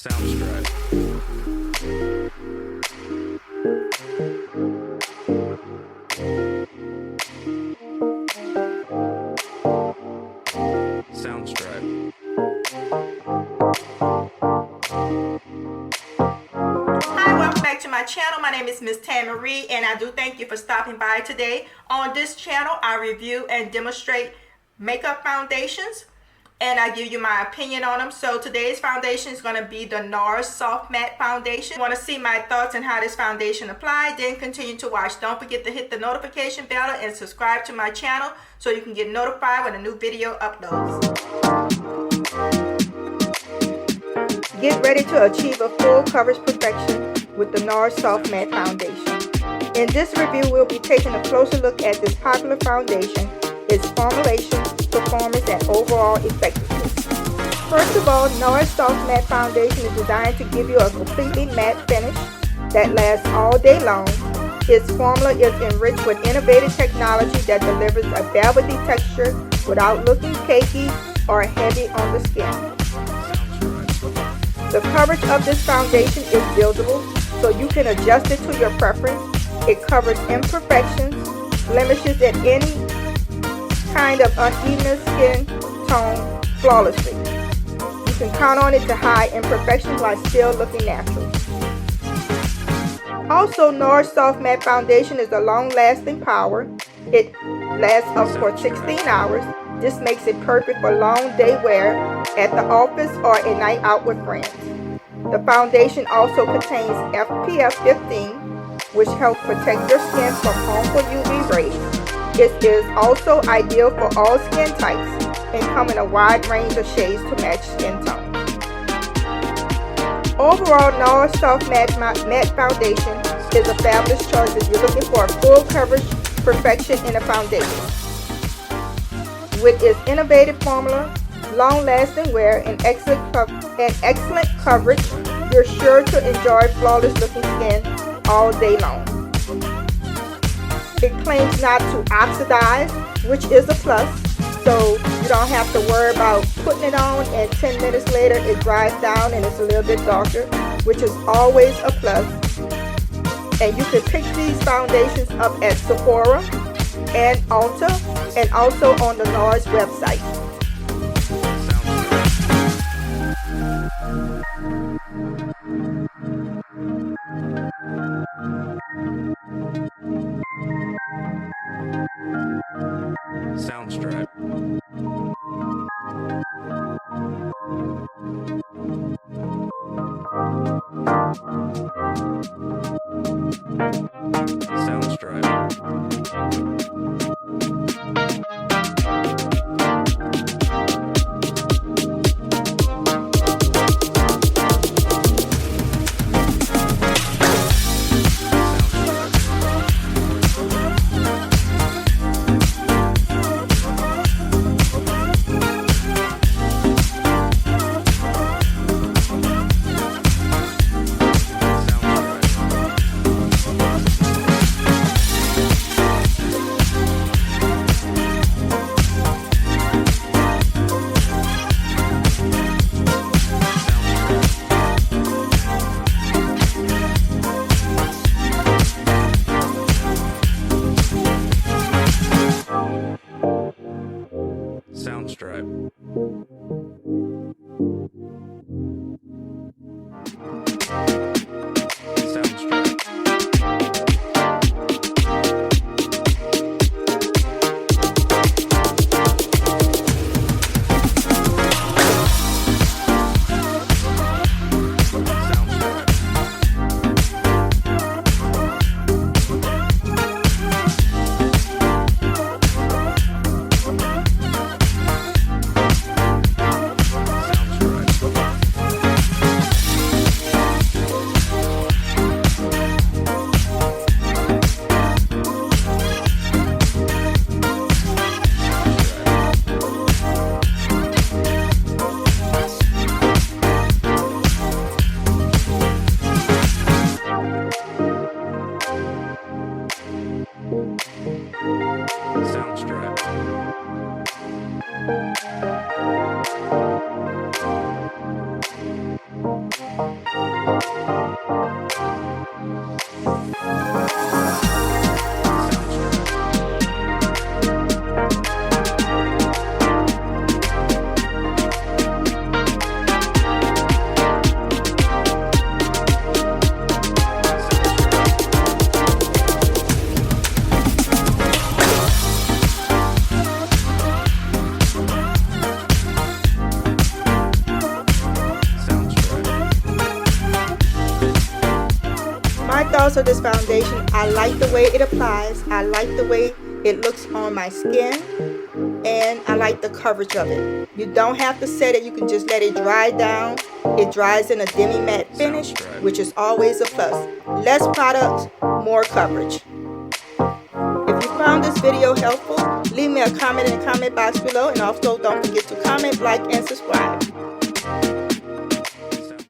Soundstripe. Soundstripe. Hi, welcome back to my channel. My name is Miss Tammy, and I do thank you for stopping by today. On this channel, I review and demonstrate makeup foundations, and I give you my opinion on them. So today's foundation is going to be the NARS Soft Matte Foundation. If you want to see my thoughts on how this foundation applies, then continue to watch. Don't forget to hit the notification bell and subscribe to my channel so you can get notified when a new video uploads. Get ready to achieve a full coverage perfection with the NARS Soft Matte Foundation. In this review, we'll be taking a closer look at this popular foundation, its formulation, performance, and overall effectiveness. First of all, NARS Soft Matte Foundation is designed to give you a completely matte finish that lasts all day long. Its formula is enriched with innovative technology that delivers a velvety texture without looking cakey or heavy on the skin. The coverage of this foundation is buildable, so you can adjust it to your preference. It covers imperfections, blemishes, and any kind of uneven skin tone flawlessly. You can count on it to hide imperfections while still looking natural. Also, NARS Soft Matte Foundation is a long-lasting power. It lasts up for 16 hours. This makes it perfect for long day wear at the office or a night out with friends. The foundation also contains SPF 15, which helps protect your skin from harmful UV rays. It is also ideal for all skin types and comes in a wide range of shades to match skin tone. Overall, NARS Soft Matte Foundation is a fabulous choice if you're looking for a full coverage perfection in a foundation. With its innovative formula, long-lasting wear, and excellent coverage, you're sure to enjoy flawless looking skin all day long. It claims not to oxidize, which is a plus, so you don't have to worry about putting it on and 10 minutes later it dries down and it's a little bit darker, which is always a plus. And you can pick these foundations up at Sephora and Ulta, and also on the NARS website. Soundstripe. Soundstripe. because of this foundation, I like the way it applies. I like the way it looks on my skin. And I like the coverage of it. You don't have to set it. You can just let it dry down. It dries in a demi-matte finish, which is always a plus. Less product, more coverage. If you found this video helpful, leave me a comment in the comment box below. And also don't forget to comment, like, and subscribe.